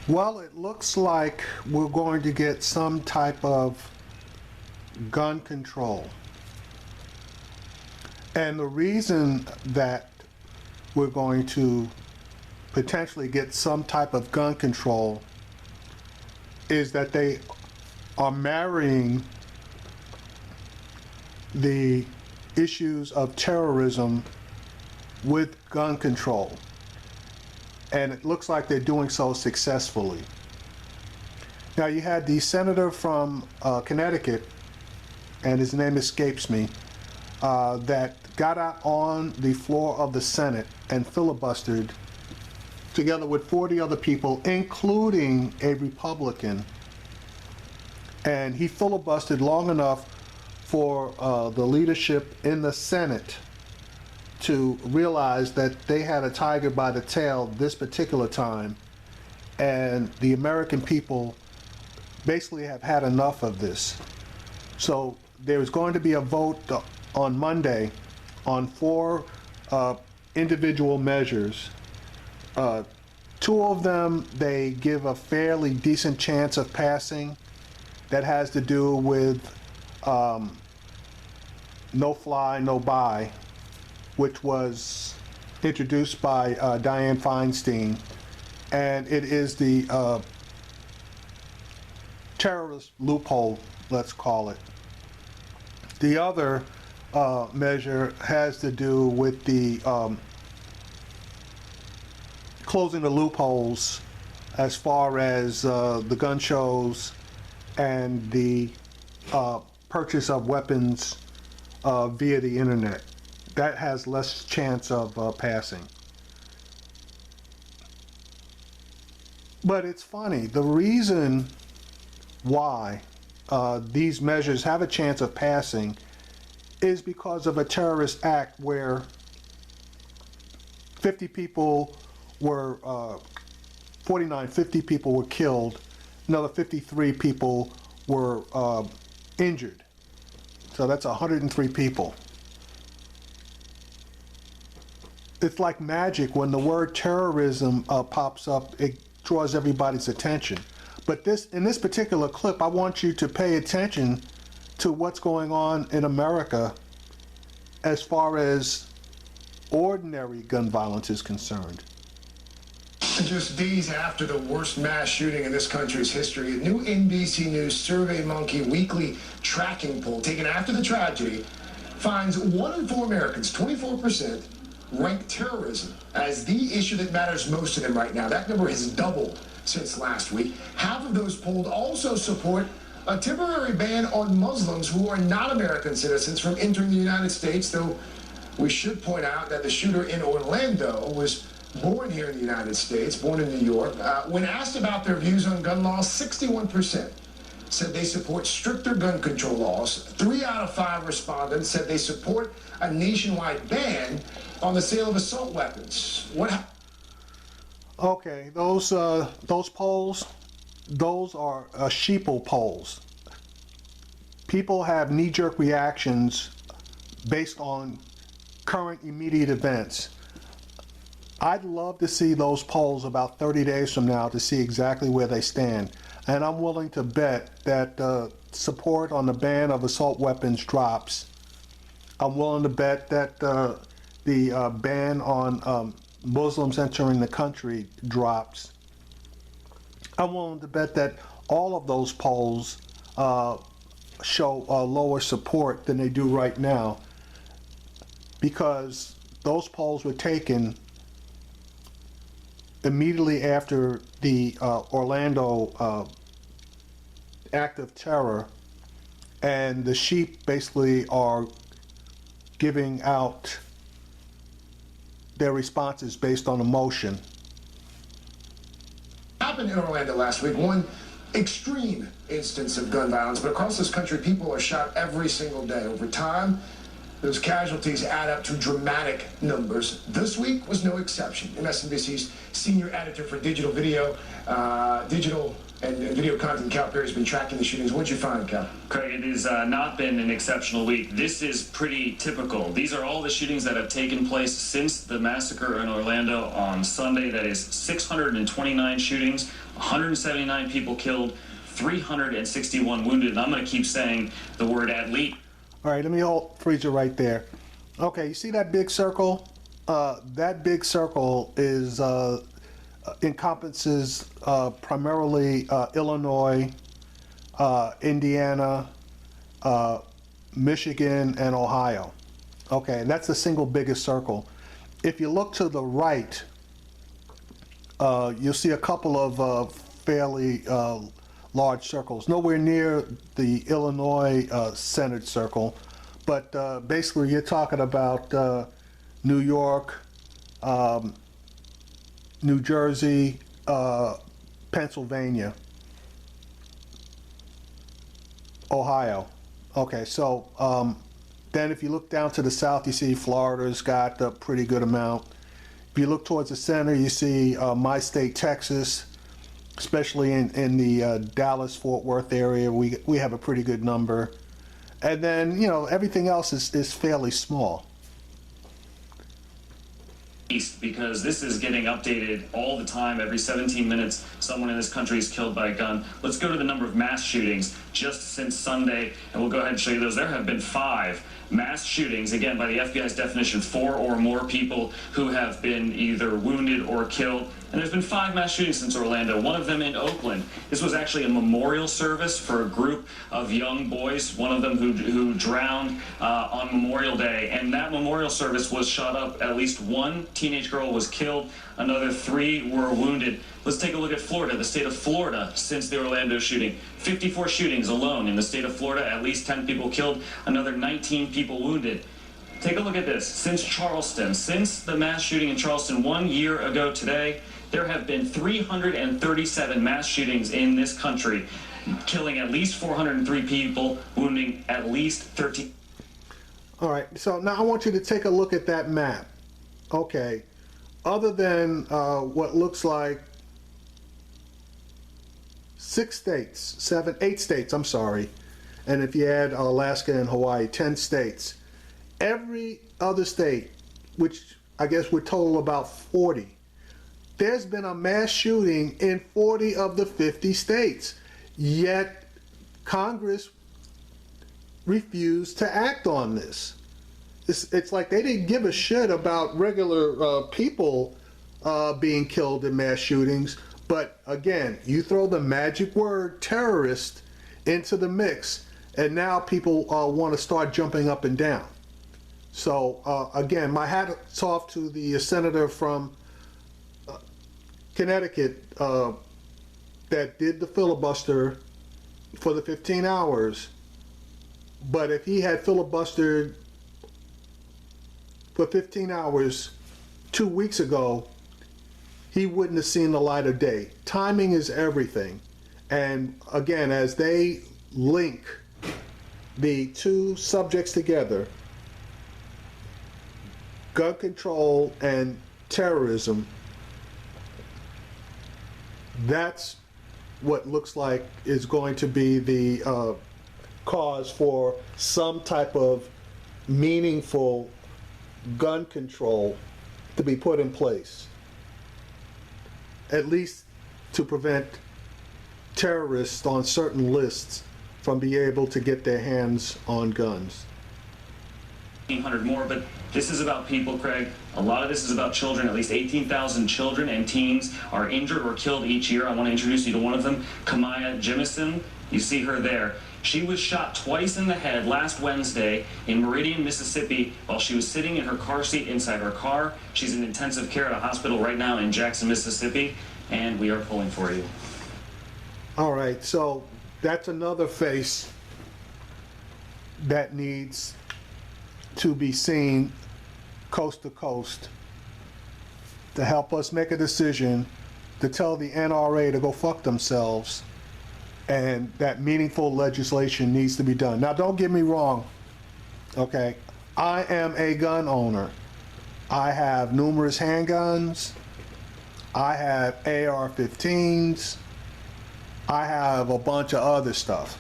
Well, it looks like we're going to get some type of gun control. And the reason that we're going to potentially get some type of gun control is that they are marrying the issues of terrorism with gun control. And it looks like they're doing so successfully. Now, you had the senator from Connecticut, and his name escapes me, that got out on the floor of the Senate and filibustered together with 40 other people, including a Republican. And he filibustered long enough for the leadership in the Senate to realize that they had a tiger by the tail this particular time, and the American people basically have had enough of this. So there's going to be a vote on Monday on 4 individual measures. 2 of them they give a fairly decent chance of passing. That has to do with no fly, no buy, which was introduced by Dianne Feinstein, and it is the terrorist loophole, let's call it. The other measure has to do with the closing the loopholes as far as the gun shows and the purchase of weapons via the internet. That has less chance of passing. But it's funny, the reason why these measures have a chance of passing is because of a terrorist act where 50 people were, 50 people were killed, another 53 people were injured. So that's 103 people. It's like magic when the word terrorism pops up, it draws everybody's attention. But in this particular clip, I want you to pay attention to what's going on in America as far as ordinary gun violence is concerned. Just days after the worst mass shooting in this country's history, a new NBC News SurveyMonkey weekly tracking poll taken after the tragedy finds 1 in 4 Americans, 24%, rank terrorism as the issue that matters most to them right now. That number has doubled since last week. Half of those polled also support a temporary ban on Muslims who are not American citizens from entering the United States, though we should point out that the shooter in Orlando was born here in the United States, born in New York. When asked about their views on gun laws, 61% said they support stricter gun control laws. 3 out of 5 respondents said they support a nationwide ban on the sale of assault weapons. Okay, those polls, those are sheeple polls. People have knee-jerk reactions based on current immediate events. I'd love to see those polls about 30 days from now to see exactly where they stand. And I'm willing to bet that support on the ban of assault weapons drops. I'm willing to bet that the ban on Muslims entering the country drops. I'm willing to bet that all of those polls show lower support than they do right now, because those polls were taken immediately after the Orlando act of terror, and the sheep basically are giving out their responses based on emotion. Happened in Orlando last week, one extreme instance of gun violence, but across this country people are shot every single day. Over time, those casualties add up to dramatic numbers. This week was no exception. MSNBC's senior editor for digital And video content Cal Perry's been tracking the shootings. What'd you find, Cal? Craig, it has not been an exceptional week. This is pretty typical. These are all the shootings that have taken place since the massacre in Orlando on Sunday. That is 629 shootings, 179 people killed, 361 wounded. And I'm going to keep saying the word at least. All right, let me freeze you right there. Okay, you see that big circle? That big circle is encompasses primarily Illinois, Indiana, Michigan, and Ohio. Okay, that's the single biggest circle. If you look to the right, you'll see a couple of fairly large circles, nowhere near the Illinois centered circle, but basically you're talking about New York, New Jersey, Pennsylvania, Ohio. Okay, so then if you look down to the south, you see Florida's got a pretty good amount. If you look towards the center, you see my state, Texas, especially in the Dallas-Fort Worth area, we have a pretty good number. And then, you know, everything else is fairly small. Because this is getting updated all the time. Every 17 minutes, someone in this country is killed by a gun. Let's go to the number of mass shootings just since Sunday, and we'll go ahead and show you those. There have been 5 mass shootings, again, by the FBI's definition, 4 or more people who have been either wounded or killed. And there's been 5 mass shootings since Orlando, one of them in Oakland. This was actually a memorial service for a group of young boys, one of them who drowned on Memorial Day. And that memorial service was shot up. At least 1 teenage girl was killed. Another 3 were wounded. Let's take a look at Florida, the state of Florida, since the Orlando shooting. 54 shootings alone in the state of Florida, at least 10 people killed, another 19 people wounded. Take a look at this. Since Charleston, since the mass shooting in Charleston 1 year ago today, there have been 337 mass shootings in this country, killing at least 403 people, wounding at least 13. All right, so now I want you to take a look at that map. Okay, other than what looks like 8 states, I'm sorry, and if you add Alaska and Hawaii, 10 states. Every other state, which I guess would total about 40, there's been a mass shooting in 40 of the 50 states, yet Congress refused to act on this. It's like they didn't give a shit about regular people being killed in mass shootings, but again, you throw the magic word terrorist into the mix, and now people want to start jumping up and down. So again, my hat's off to the senator from Connecticut that did the filibuster for the 15 hours. But if he had filibustered for 15 hours 2 weeks ago, he wouldn't have seen the light of day. Timing is everything. And again, as they link the two subjects together, gun control and terrorism, that's what looks like is going to be the cause for some type of meaningful gun control to be put in place, at least to prevent terrorists on certain lists from being able to get their hands on guns. 1,500 more, but this is about people, Craig. A lot of this is about children. At least 18,000 children and teens are injured or killed each year. I want to introduce you to one of them, Kamaya Jemison. You see her there. She was shot twice in the head last Wednesday in Meridian, Mississippi, while she was sitting in her car seat inside her car. She's in intensive care at a hospital right now in Jackson, Mississippi, and we are pulling for you. All right, so that's another face that needs to be seen coast to coast to help us make a decision to tell the NRA to go fuck themselves, and that meaningful legislation needs to be done. Now, don't get me wrong, okay? I am a gun owner. I have numerous handguns. I have AR-15s. I have a bunch of other stuff.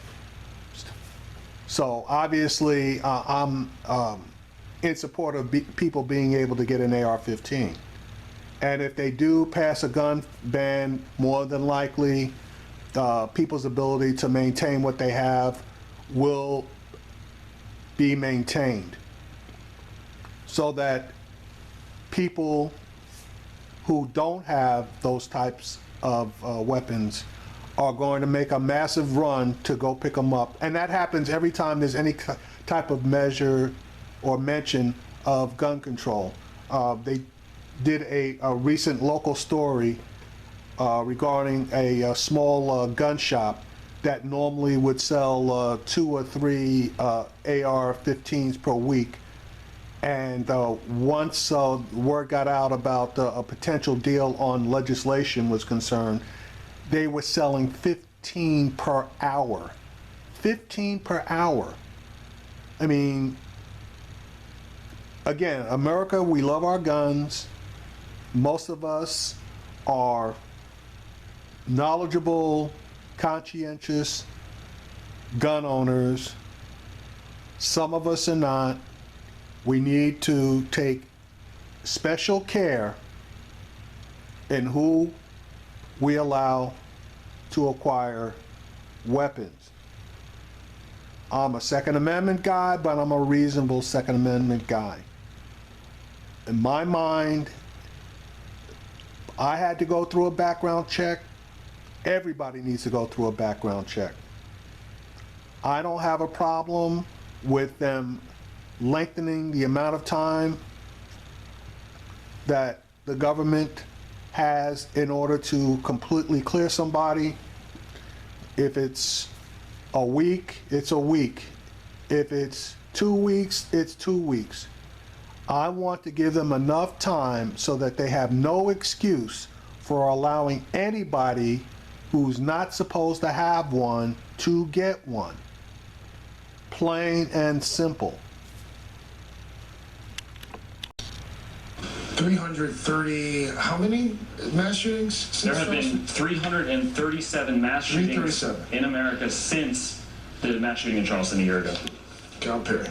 So obviously, I'm in support of people being able to get an AR-15. And if they do pass a gun ban, more than likely, people's ability to maintain what they have will be maintained, so that people who don't have those types of weapons are going to make a massive run to go pick them up. And that happens every time there's any type of measure or mention of gun control. They did a recent local story regarding a small gun shop that normally would sell 2 or 3 AR-15s per week. And once word got out about a potential deal on legislation was concerned, they were selling 15 per hour. 15 per hour. I mean, again, America, we love our guns. Most of us are knowledgeable, conscientious gun owners. Some of us are not. We need to take special care in who we allow to acquire weapons. I'm a Second Amendment guy, but I'm a reasonable Second Amendment guy. In my mind, I had to go through a background check. Everybody needs to go through a background check. I don't have a problem with them lengthening the amount of time that the government has in order to completely clear somebody. If it's a week, it's a week. If it's 2 weeks, it's 2 weeks. I want to give them enough time so that they have no excuse for allowing anybody who's not supposed to have one to get one. Plain and simple. 330, how many mass shootings since There have been 337 mass shootings 337 in America since the mass shooting in Charleston a year ago. Cal Perry.